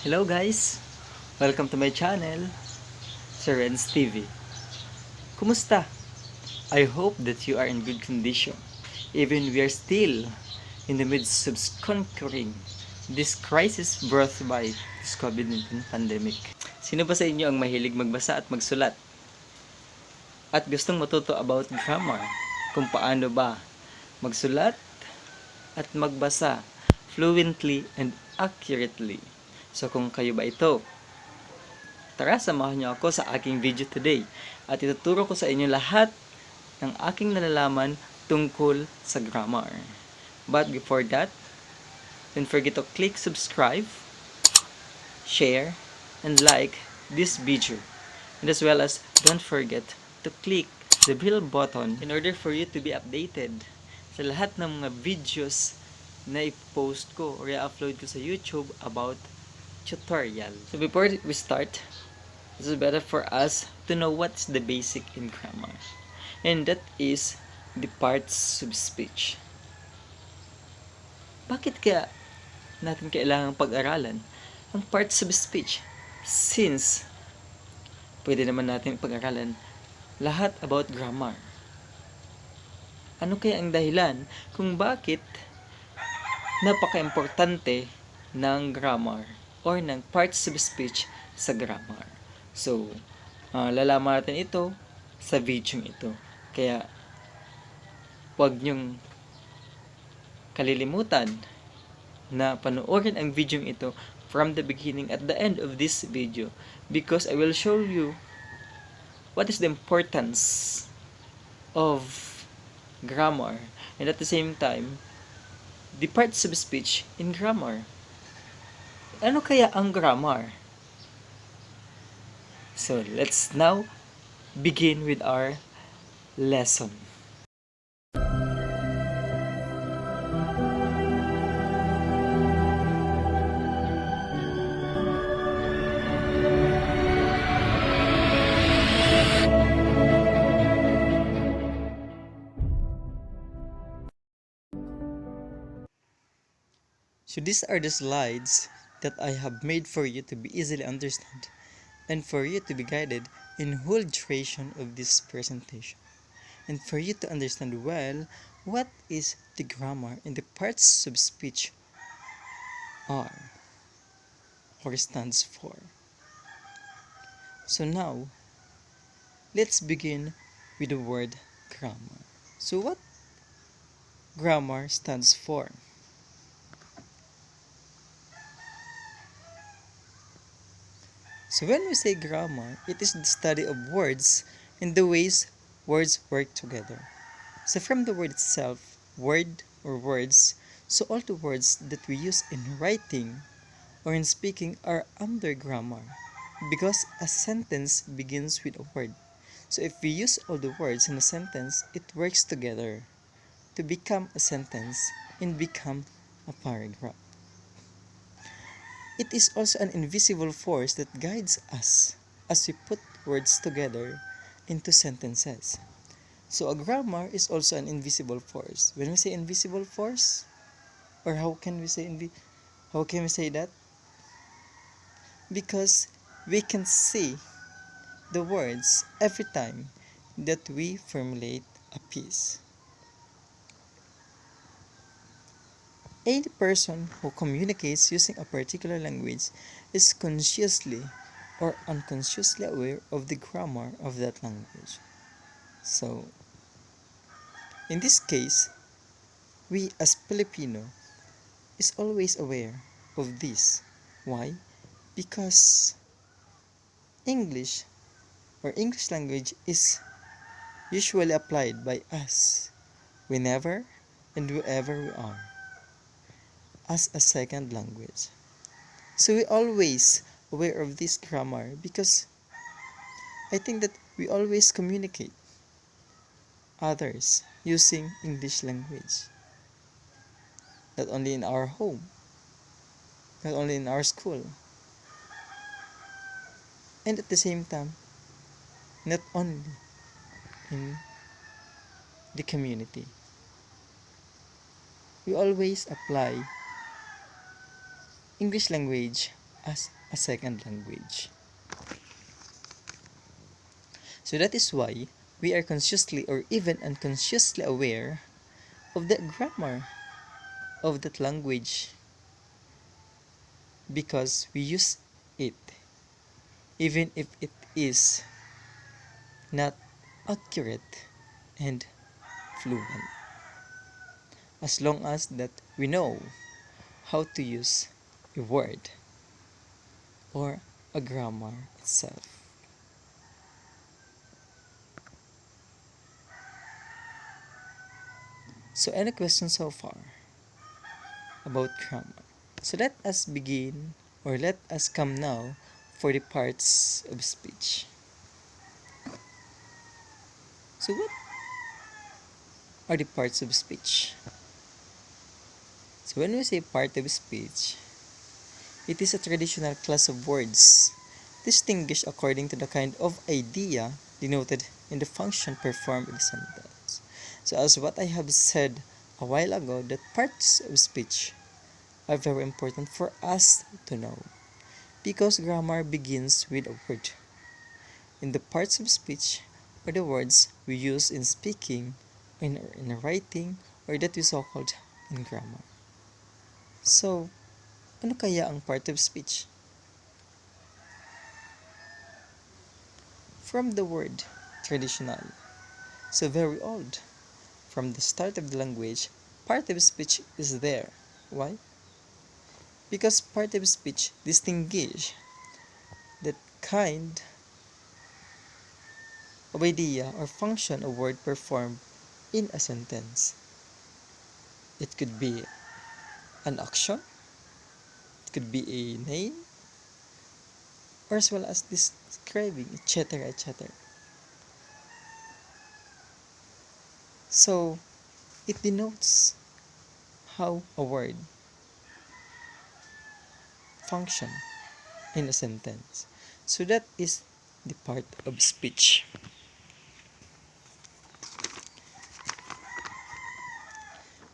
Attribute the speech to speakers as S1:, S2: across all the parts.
S1: Hello guys! Welcome to my channel, Sir Ren's TV. Kumusta? I hope that you are in good condition. Even we are still in the midst of conquering this crisis brought by this COVID-19 pandemic. Sino ba sa inyo ang mahilig magbasa at magsulat? At gustong matuto about grammar? Kung paano ba magsulat at magbasa fluently and accurately. So kung kayo ba ito, tara samahan niyo ako sa aking video today at ituturo ko sa inyo lahat ng aking nalalaman tungkol sa grammar. But before that, don't forget to click subscribe, share, and like this video. And as well as don't forget to click the bell button in order for you to be updated sa lahat ng mga videos na i-post ko or i-upload ko sa YouTube about tutorial. So before we start, it is better for us to know what's the basic in grammar. And that is the parts of speech. Bakit kaya natin kailangang pag-aralan ang parts of speech? Since pwede naman natin pag-aralan lahat about grammar. Ano kaya ang dahilan kung bakit napaka-importante ng grammar or ng parts of speech sa grammar? So, lalaman natin ito sa video ito. Kaya, huwag niyong kalilimutan na panoorin ang video ito from the beginning at the end of this video, because I will show you what is the importance of grammar and at the same time the parts of speech in grammar. Ano kaya ang grammar? So let's now begin with our lesson. So these are the slides that I have made for you to be easily understood and for you to be guided in whole duration of this presentation, and for you to understand well what is the grammar and the parts of speech are or stands for. So now, let's begin with the word grammar. So what grammar stands for? So when we say grammar, it is the study of words and the ways words work together. So from the word itself, word or words, so all the words that we use in writing or in speaking are under grammar, because a sentence begins with a word. So if we use all the words in a sentence, it works together to become a sentence and become a paragraph. It is also an invisible force that guides us as we put words together into sentences. So a grammar is also an invisible force. When we say invisible force, or how can we say that? Because we can see the words every time that we formulate a piece. Any person who communicates using a particular language is consciously or unconsciously aware of the grammar of that language. So, in this case, we as Filipino is always aware of this. Why? Because English or English language is usually applied by us whenever and wherever we are as a second language. So we always aware of this grammar because I think that we always communicate others using English language. Not only in our home, not only in our school, and at the same time, not only in the community. We always apply English language as a second language. So that is why we are consciously or even unconsciously aware of the grammar of that language because we use it even if it is not accurate and fluent, as long as that we know how to use a word or a grammar itself. So any questions so far about grammar? So let us begin, or let us come now for the parts of speech. So what are the parts of speech? So when we say part of speech, it is a traditional class of words distinguished according to the kind of idea denoted in the function performed in the sentence. So as what I have said a while ago, that parts of speech are very important for us to know because grammar begins with a word. In the parts of speech are the words we use in speaking, in writing, or that we so-called in grammar. So, ano kaya ang part of speech? From the word traditional, so very old. From the start of the language, part of speech is there. Why? Because part of speech distinguish that kind of idea or function a word performed in a sentence. It could be an action, it could be a name, or as well as describing, etc., etc. So, it denotes how a word function in a sentence. So that is the part of speech.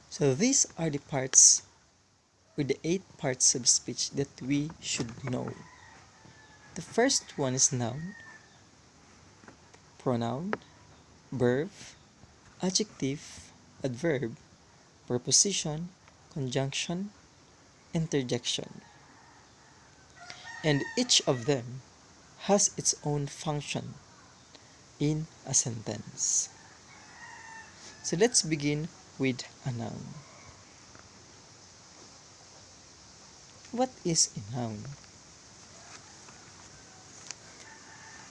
S1: So these are the parts, or the 8 parts of speech that we should know. The first one is noun, pronoun, verb, adjective, adverb, preposition, conjunction, interjection. And each of them has its own function in a sentence. So let's begin with a noun. What is a noun?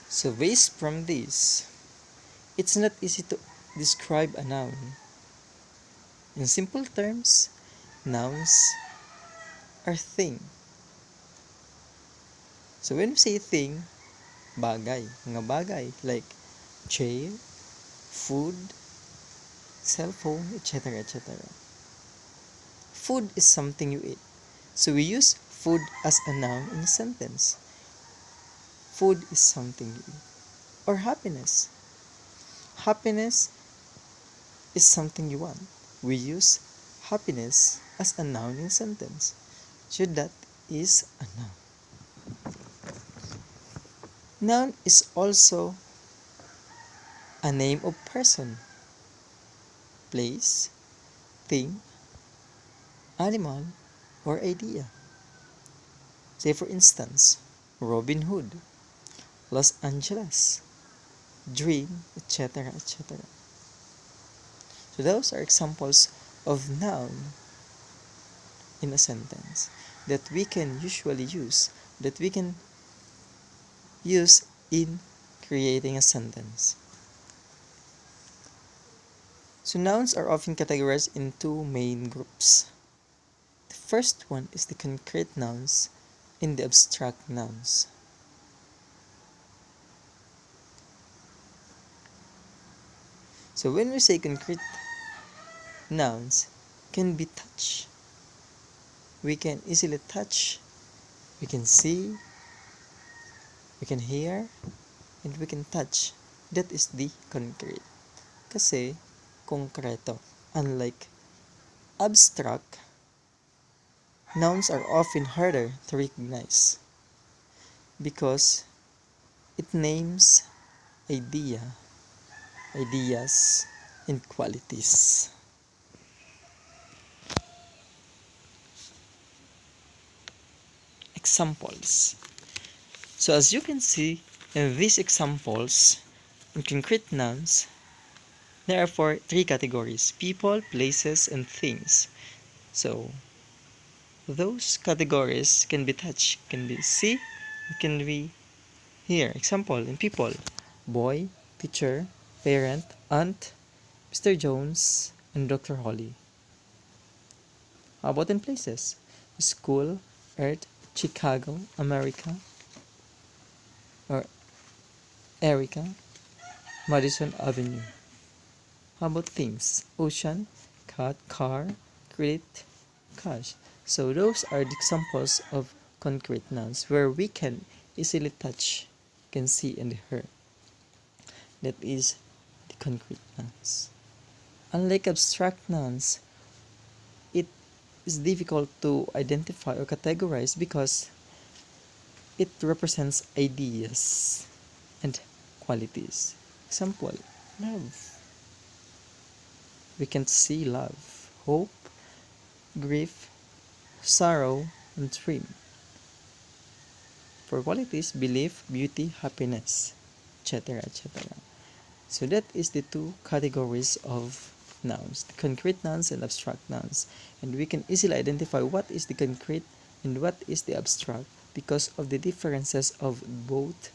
S1: So based from this, it's not easy to describe a noun. In simple terms, nouns are thing. So when we say thing, bagay, mga bagay like chair, food, cell phone, etc., etc. Food is something you eat. So we use food as a noun in a sentence. Food is something you eat. Or happiness. Happiness is something you want. We use happiness as a noun in a sentence. So that is a noun. Noun is also a name of person, place, thing, animal, or idea. Say for instance, Robin Hood, Los Angeles, dream, etc., etc. So those are examples of noun in a sentence that we can usually use, that we can use in creating a sentence. So nouns are often categorized in 2 main groups. The first one is the concrete nouns and the abstract nouns. So when we say concrete nouns, can be touched. We can easily touch, we can see, we can hear, and we can touch. That is the concrete. Kasi konkreto. Unlike abstract, nouns are often harder to recognize. because it names ideas, and qualities. Examples. So as you can see in these examples, in concrete nouns, there are three categories: people, places, and things. So those categories can be touched, can be see, can be here. Example in people: boy, teacher, parent, aunt, Mr. Jones, and Dr. Holly. How about in places? School, Earth, Chicago, America, or Erica, Madison Avenue. How about things? Ocean, cat, car, credit, cash. So those are the examples of concrete nouns where we can easily touch, can see and hear. That is the concrete nouns. Unlike abstract nouns, it is difficult to identify or categorize because it represents ideas and qualities. Example, love. We can see love, hope, grief, sorrow, and dream. For qualities, belief, beauty, happiness, etc., etc. So that is the two categories of nouns, the concrete nouns and abstract nouns. And we can easily identify what is the concrete and what is the abstract because of the differences of both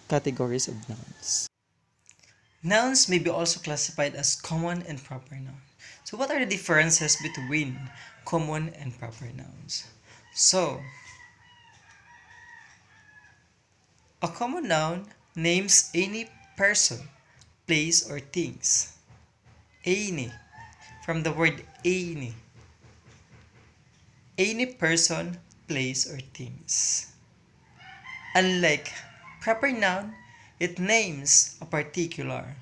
S1: categories of nouns. Nouns may be also classified as common and proper nouns. So what are the differences between common and proper nouns? So, a common noun names any person, place, or things. Any, from the word any. Any person, place, or things. Unlike proper noun, it names a particular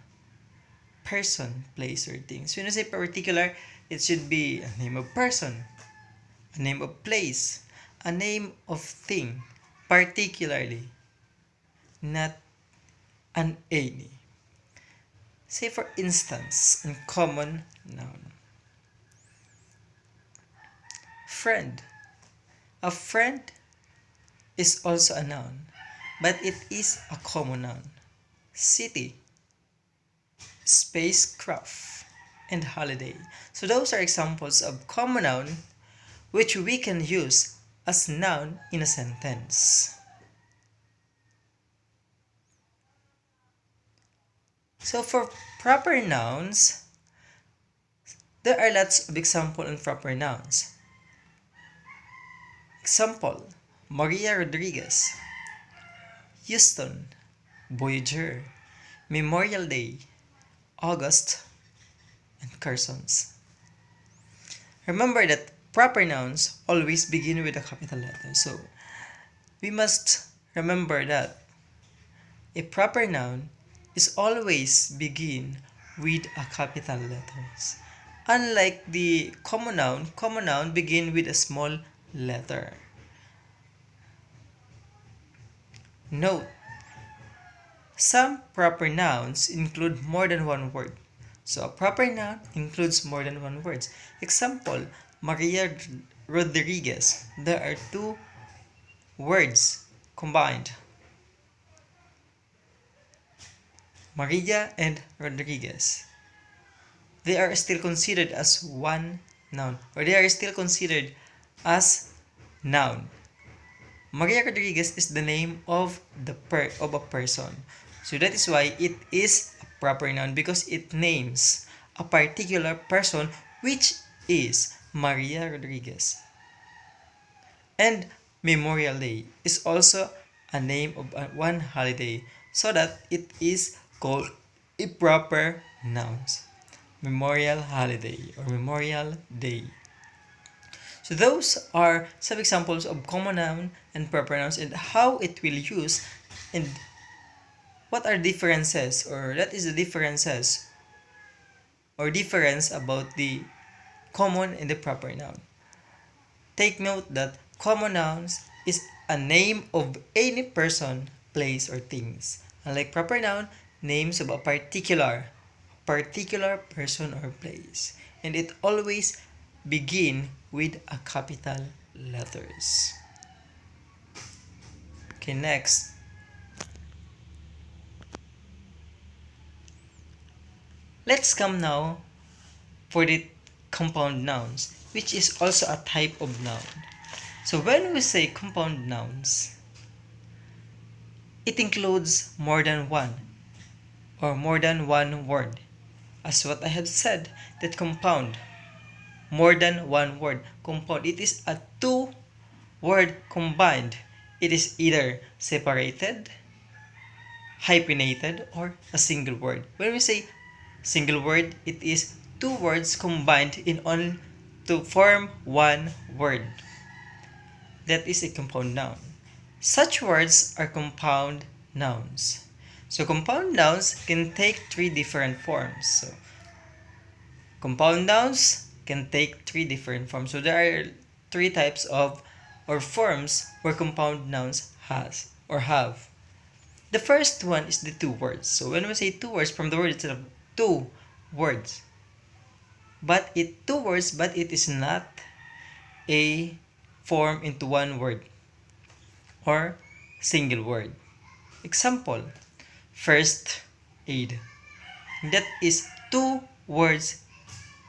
S1: person, place, or things. When you say particular, it should be a name of person, a name of place, a name of thing, particularly, not an any. Say for instance, in common noun, friend. A friend is also a noun, but it is a common noun. City, spacecraft, and holiday. So those are examples of common noun which we can use as noun in a sentence. So for proper nouns, there are lots of examples in proper nouns. Example, Maria Rodriguez, Houston, Voyager, Memorial Day, August, and Carsons. Remember that proper nouns always begin with a capital letter. So we must remember that a proper noun is always begin with a capital letters. Unlike the common noun begin with a small letter. Note, some proper nouns include more than one word. So a proper noun includes more than one word. Example, Maria Rodriguez. There are two words combined. Maria and Rodriguez. They are still considered as one noun, or they are still considered as noun. Maria Rodriguez is the name of a person. So that is why it is a proper noun because it names a particular person which is Maria Rodriguez. And Memorial Day is also a name of one holiday so that it is called a proper noun. Memorial Holiday or Memorial Day. So those are some examples of common noun and proper nouns and how it will use and what are differences or that is the differences or difference about the common and the proper noun. Take note that common nouns is a name of any person, place, or things. Unlike proper noun, names of a particular person or place. And it always begin with a capital letters. Okay, next. Let's come now for the compound nouns, which is also a type of noun. So when we say compound nouns, it includes more than one or more than one word. As what I have said, that compound, more than one word. Compound, it is a two word combined. It is either separated, hyphenated, or a single word. When we say single word, it is two words combined in only to form one word. That is a compound noun. Such words are compound nouns. So compound nouns can take three different forms. So compound nouns can take three different forms. So there are three types of or forms where compound nouns has or have. The first one is the two words. So when we say two words, from the word itself, two words. But it is not a form into one word or single word. Example, first aid. That is two words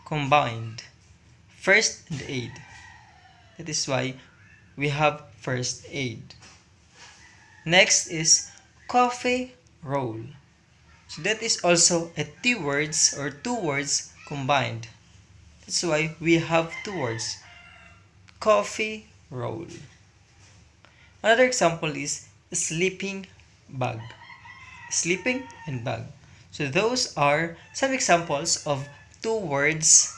S1: combined. First and aid. That is why we have first aid. Next is coffee roll. So that is also a two words combined. That's why we have two words. Coffee roll. Another example is sleeping bag. Sleeping and bag. So those are some examples of two words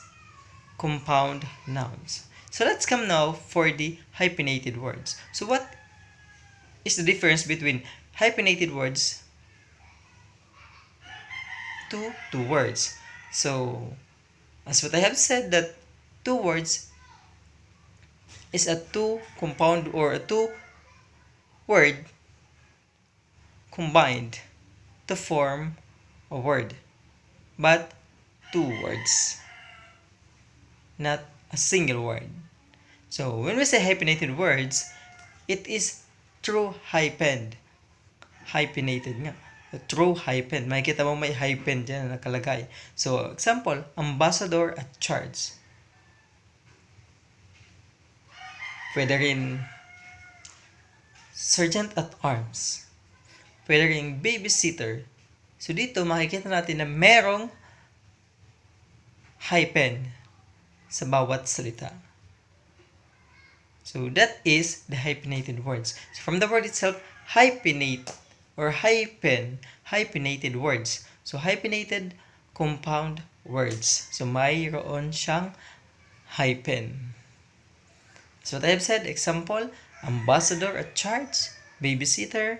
S1: compound nouns. So let's come now for the hyphenated words. So what is the difference between hyphenated words to two words? So as what I have said, that two words is a two compound or a two word combined to form a word, but two words, not a single word. So when we say hyphenated words, it is through hyphen. Hyphenated nga. Through hyphen. Makikita mo may hyphen dyan na nakalagay. So example, ambassador at charge. Pwede rin sergeant at arms. Pwede rin babysitter. So dito makikita natin na merong hyphen sa bawat salita. So that is the hyphenated words. So from the word itself, hyphenate or hyphenated words. So hyphenated compound words. So mayroon siyang hyphen. So what I have said, example, ambassador at charge, babysitter,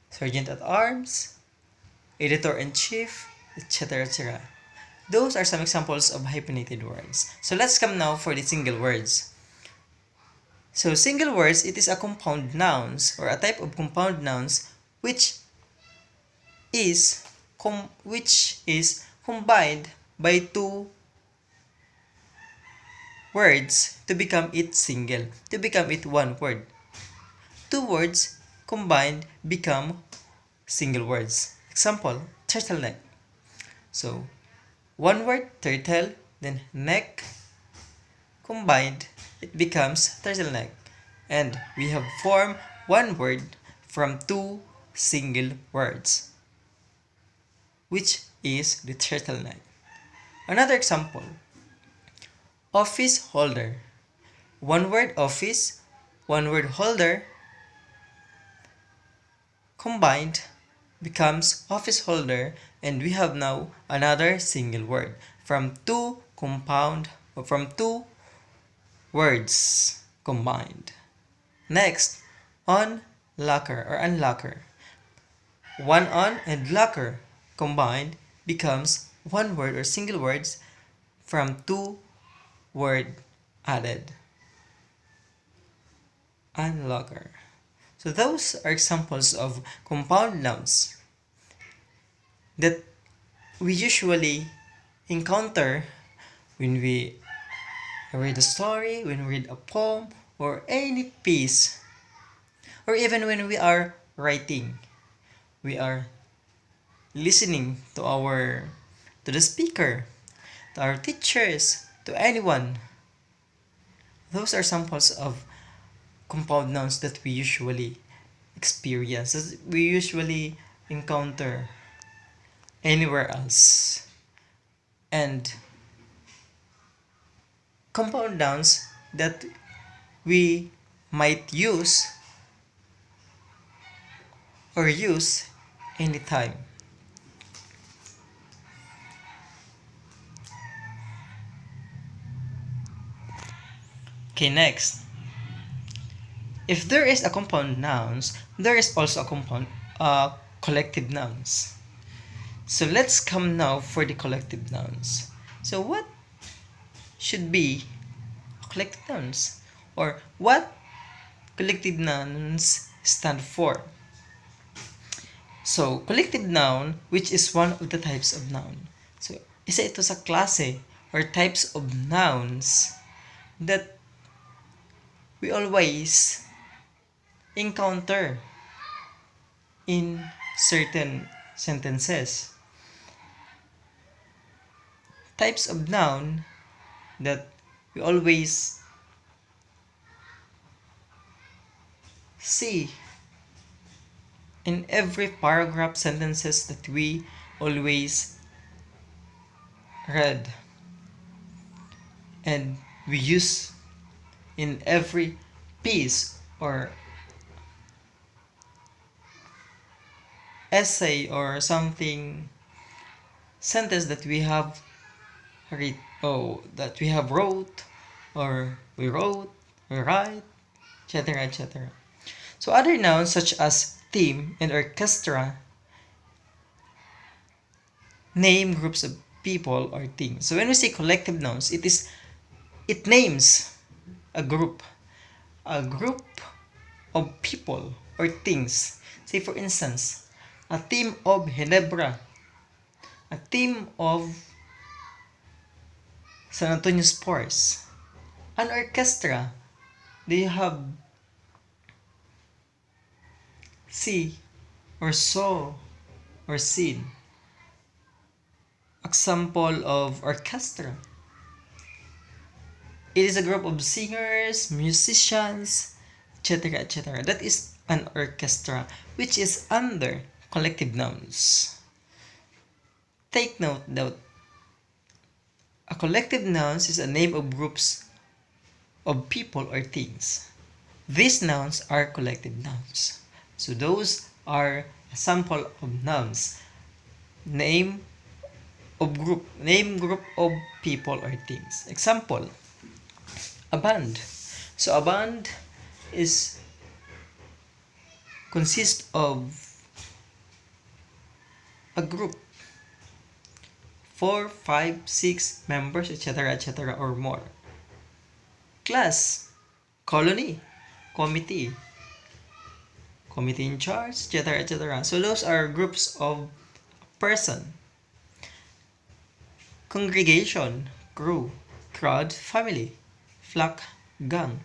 S1: sergeant at arms, editor-in-chief, etc. etc. Those are some examples of hyphenated words. So let's come now for the single words. So single words, it is a compound nouns or a type of compound nouns which is combined by two words to become it single, to become it one word. Two words combined become single words. Example, turtleneck. So one word, turtle, then neck, combined, it becomes turtleneck. And we have formed one word from two single words, which is the turtleneck. Another example, office holder. One word office, one word holder, combined becomes office holder, and we have now another single word from two words combined. Next, on locker or unlocker. One on and locker combined becomes one word or single words from two word added. onlooker. So those are examples of compound nouns that we usually encounter when we read a story, when we read a poem, or any piece, or even when we are writing. We are listening to the speaker, to our teachers, to anyone. Those are samples of compound nouns that we usually experience, that we usually encounter anywhere else. And compound nouns that we might use anytime. Okay, next. If there is a compound nouns, there is also a collective nouns. So let's come now for the collective nouns. So what should be collective nouns? Or what collective nouns stand for? So, collective noun, which is one of the types of noun. So, isa ito sa klase or types of nouns that we always encounter in certain sentences. Types of noun that we always see in every paragraph sentences that we always read and we use in every piece or essay or something sentence that we have wrote or we write, etc., etc. So other nouns such as theme and orchestra name groups of people or things. So when we say collective nouns, it names a group of people or things. Say for instance, a team of Ginebra, a team of San Antonio Spurs, an orchestra. They have see or saw or seen. Example of orchestra. It is a group of singers, musicians, etc., etc. That is an orchestra, which is under collective nouns. Take note that a collective nouns is a name of groups of people or things. These nouns are collective nouns. So those are a sample of nouns. Name group of people or things. Example, a band. So a band consists of a group, 4, 5, 6 members, etc., etc., or more. Class, colony, committee in charge, etc., etc. So those are groups of person. Congregation, crew, crowd, family, flock, gang.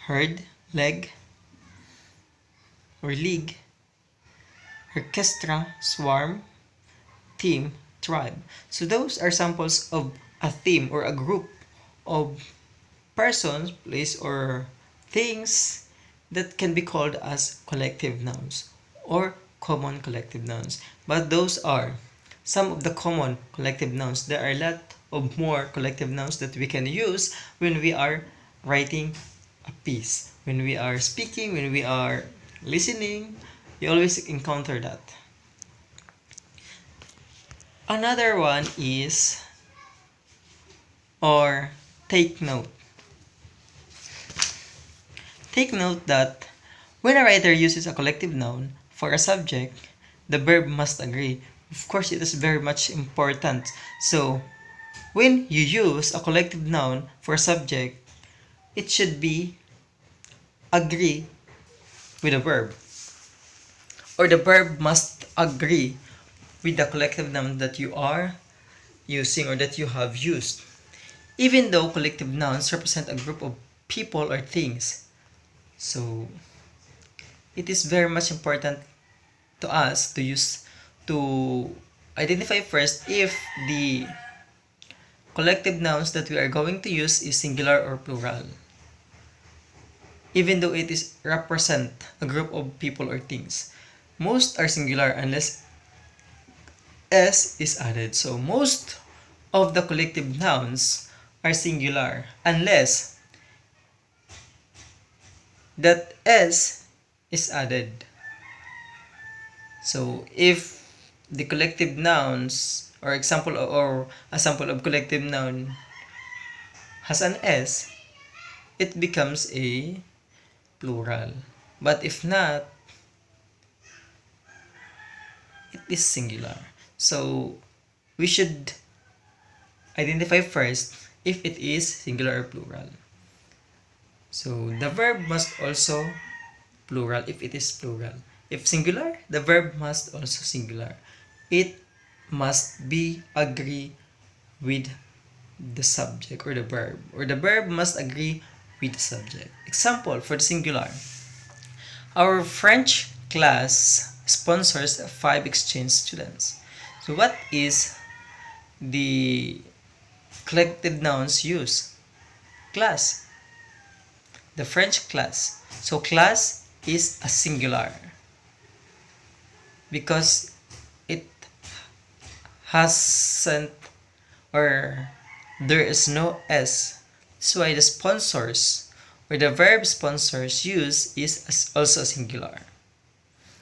S1: Herd, leg or league. Orchestra, swarm, team, tribe. So those are samples of a theme or a group of persons, place, or things that can be called as collective nouns or common collective nouns. But those are some of the common collective nouns. There are a lot of more collective nouns that we can use when we are writing a piece, when we are speaking, when we are listening. You always encounter that. Another one is, or take note. Take note that when a writer uses a collective noun for a subject, the verb must agree. Of course, it is very much important. So, when you use a collective noun for a subject, it should be agree with the verb, or the verb must agree with the collective noun that you are using or that you have used. Even though collective nouns represent a group of people or things. So it is very much important to us to identify first if the collective nouns that we are going to use is singular or plural. Even though it is represent a group of people or things. Most are singular unless S is added. So most of the collective nouns are singular unless that S is added. So if the collective nouns or example or a sample of collective noun has an S, it becomes a plural. But if not, it is singular. So we should identify first if it is singular or plural. So the verb must also plural if it is plural. If singular, the verb must also singular. It must be agree with the subject or the verb must agree with the subject. Example for the singular. Our French class sponsors 5 exchange students. So what is the collective nouns used? Class. The French class. So class is a singular because it hasn't or there is no S. That's why the sponsors or the verb sponsors use is also singular.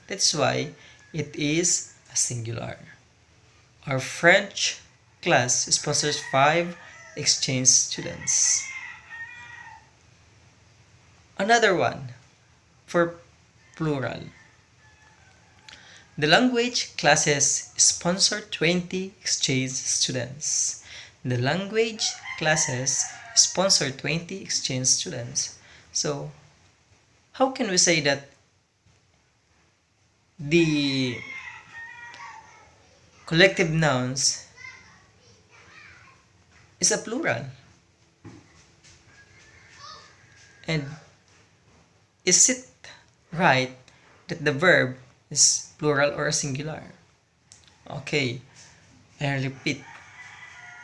S1: That's why it is a singular. Our French class sponsors 5 exchange students. Another one for plural. The language classes sponsor 20 exchange students. The language classes sponsor 20 exchange students. So, how can we say that the collective nouns is a plural? And is it right that the verb is plural or singular? Okay, I repeat.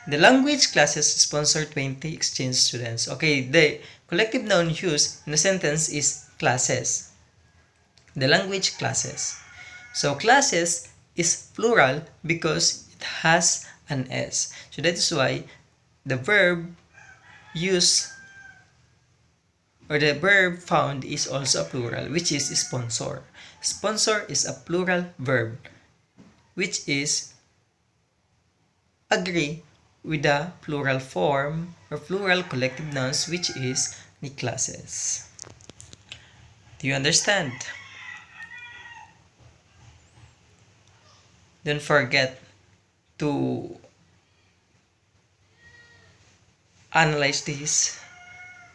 S1: The language classes sponsor 20 exchange students. Okay, the collective noun used in the sentence is classes. The language classes. So classes is plural because it has an S. So that is why the verb used or the verb found is also a plural, which is sponsor. Sponsor is a plural verb, which is agree with the plural form or plural collective nouns, which is the classes. Do you understand? Don't forget to analyze this,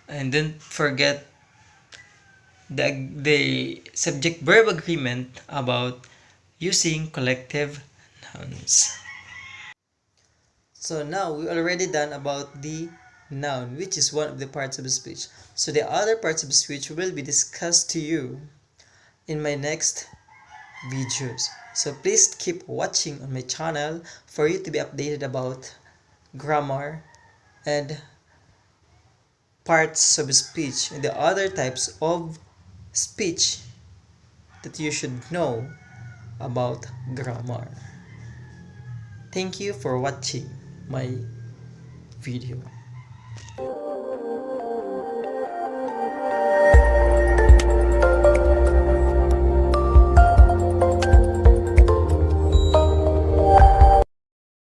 S1: and don't forget the subject verb agreement about using collective nouns. So now we already done about the noun, which is one of the parts of speech. So the other parts of speech will be discussed to you in my next videos. So please keep watching on my channel for you to be updated about grammar and parts of speech and the other types of speech that you should know about grammar. Thank you for watching my video.